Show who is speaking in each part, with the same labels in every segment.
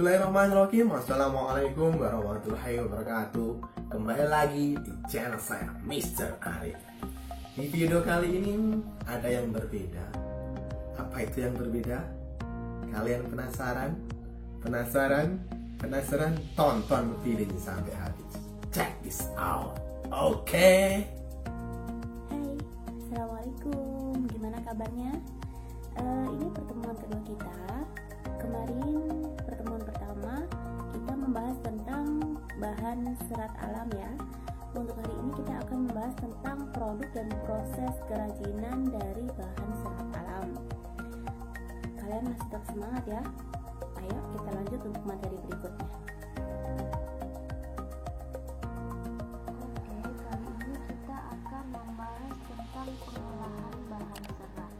Speaker 1: Bismillahirrahmanirrahim. Assalamualaikum warahmatullahi wabarakatuh. Kembali lagi di channel saya, Mr. Ari. Di video kali ini ada yang berbeda. Apa itu yang berbeda? Kalian penasaran? Penasaran? Tonton videonya sampai habis. Check this out. Oke.
Speaker 2: Hai, assalamualaikum. Gimana kabarnya? Ini pertemuan kedua kita. Kemarin pertemuan pertama kita membahas tentang bahan serat alam ya. Untuk hari ini kita akan membahas tentang produk dan proses kerajinan dari bahan serat alam. Kalian masih tetap semangat ya? Ayo kita lanjut untuk materi berikutnya. Oke, kali ini kita akan membahas tentang pengolahan bahan serat.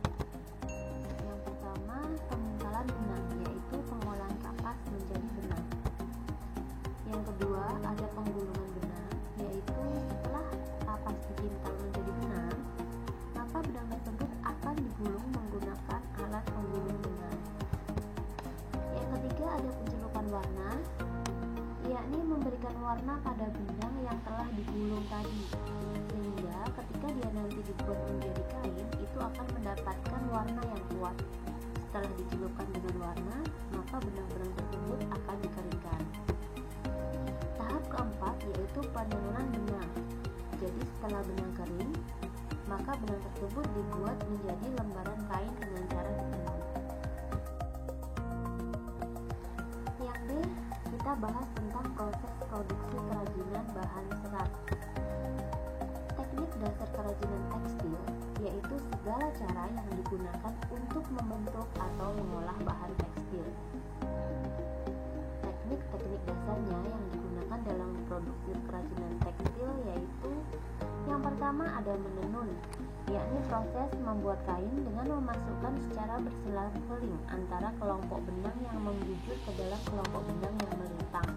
Speaker 2: Yang pertama, pengentalan benang, yaitu pengolahan kapas menjadi benang. Yang kedua, ada penggulungan benang, yaitu setelah kapas dicintal menjadi benang, maka benang tersebut akan digulung menggunakan alat penggulung benang. Yang ketiga, ada pencelupan warna, yakni memberikan warna pada benang yang telah digulung tadi, sehingga ketika dia nanti dibuat menjadi kain, itu akan mendapatkan warna yang kuat. Setelah dicelupkan dengan warna, maka benang-benang tersebut akan dikeringkan. Tahap keempat yaitu penenunan benang. Jadi setelah benang kering, maka benang tersebut dibuat menjadi lembaran kain dengan cara ditenun. Yang B, kita bahas tentang proses produksi kerajinan bahan serat. Teknik dasar kerajinan tekstil yaitu segala cara yang digunakan untuk membentuk atau mengolah bahan tekstil. Teknik-teknik dasarnya yang digunakan dalam produksi kerajinan tekstil yaitu yang pertama ada menenun, yakni proses membuat kain dengan memasukkan secara berselang-seling antara kelompok benang yang membujur ke dalam kelompok benang yang melintang.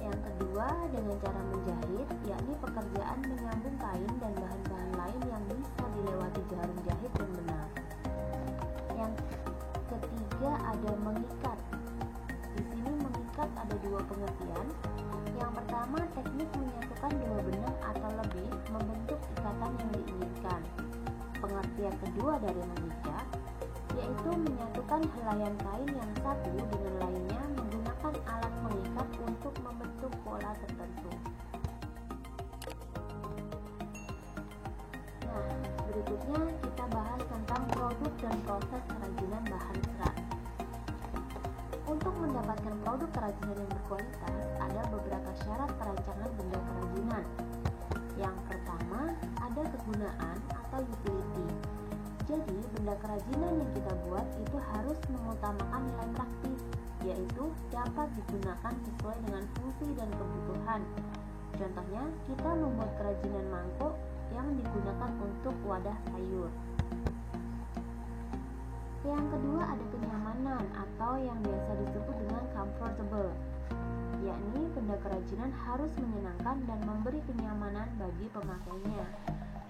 Speaker 2: Yang kedua dengan cara menjahit, yakni pekerjaan menyambung kain dan bahan-bahan lain yang bisa dilewati jarum jahit dan benang. Yang ketiga ada mengikat. Di sini mengikat ada dua pengertian. Yang pertama, teknik menyatukan dua benang atau lebih membentuk ikatan yang diinginkan. Pengertian kedua dari mengikat yaitu menyatukan helaian kain yang satu dengan lainnya menggunakan alat mengikat untuk membentuk pola tertentu. Nah, berikutnya kita bahas tentang produk dan proses kerajinan bahan serat. Untuk mendapatkan produk kerajinan yang berkualitas, ada beberapa syarat perancangan benda kerajinan. Yang pertama, ada kegunaan atau utility. Jadi, benda kerajinan yang kita buat itu harus mengutamakan nilai praktis, yaitu dapat digunakan sesuai dengan fungsi dan kebutuhan. Contohnya, kita membuat kerajinan mangkok yang digunakan untuk wadah sayur. Yang kedua ada kenyamanan atau yang biasa disebut dengan comfortable, yakni benda kerajinan harus menyenangkan dan memberi kenyamanan bagi pemakainya.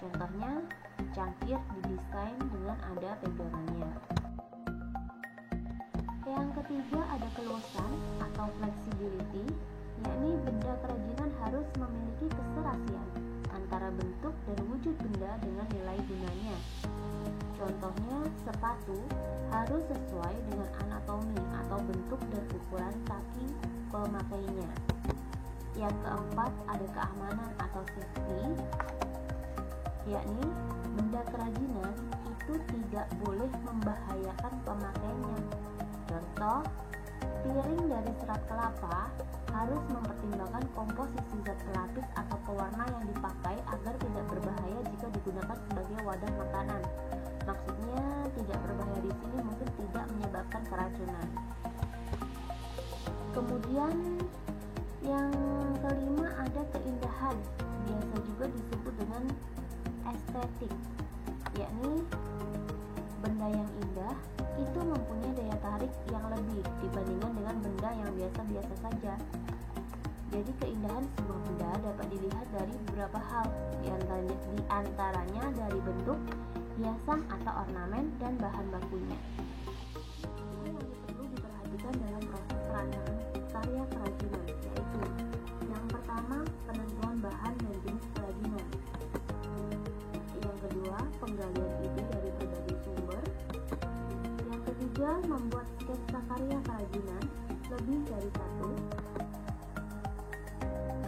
Speaker 2: Contohnya, cangkir didesain dengan ada pegangannya. Yang ketiga ada keluasan atau flexibility, yakni benda kerajinan harus memiliki keserasian antara bentuk dan wujud benda dengan nilai gunanya. Contohnya, sepatu harus sesuai dengan anatomi atau bentuk dan ukuran kaki pemakainya. Yang keempat ada keamanan atau safety, yakni benda kerajinan itu tidak boleh membahayakan pemakainya. Contoh, piring dari serat kelapa harus mempertimbangkan komposisi zat pelapis atau pewarna yang dipakai agar tidak berbahaya jika digunakan sebagai wadah makanan. Maksudnya tidak berbahaya di sini mungkin tidak menyebabkan keracunan. Kemudian yang kelima ada keindahan, biasa juga disebut dengan estetik, yakni benda yang indah itu mempunyai daya tarik yang lebih dibandingkan dengan benda yang biasa-biasa saja. Jadi keindahan sebuah benda dapat dilihat dari beberapa hal, di antaranya dari bentuk, hiasan atau ornamen, dan bahan bakunya. Yang perlu diperhatikan dilakukan dalam proses perancangan karya kerajinan, yaitu yang pertama, penentuan bahan dan jenis kerajinan. Yang kedua, penggalian ide dari berbagai sumber. Yang ketiga, membuat sketsa karya kerajinan lebih dari satu.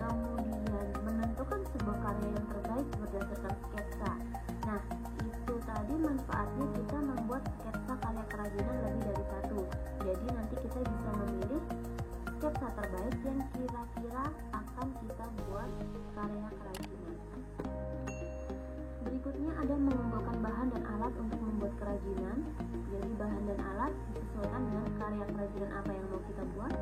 Speaker 2: Kemudian, menentukan sebuah karya yang terbaik berdasarkan sketsa. Nah, itu tadi manfaatnya kita membuat sketsa karya kerajinan lebih dari satu. Jadi nanti kita bisa memilih sketsa terbaik yang kira-kira akan kita buat karya kerajinan. Berikutnya ada mengumpulkan bahan dan alat untuk membuat kerajinan. Jadi bahan dan alat disesuaikan dengan karya kerajinan apa yang mau kita buat.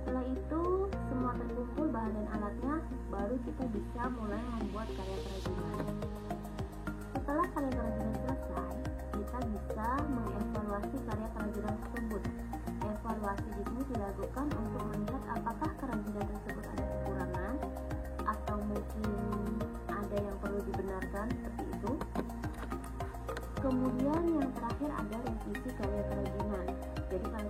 Speaker 2: Setelah itu semua terkumpul bahan dan alatnya, baru kita bisa mulai membuat karya kerajinan. Setelah karya kerajinan selesai, kita bisa mengevaluasi karya kerajinan tersebut. Evaluasi di sini dilakukan untuk melihat apakah kerajinan tersebut ada kekurangan atau mungkin ada yang perlu dibenarkan, seperti itu. Kemudian yang terakhir ada revisi karya kerajinan. Jadi kalau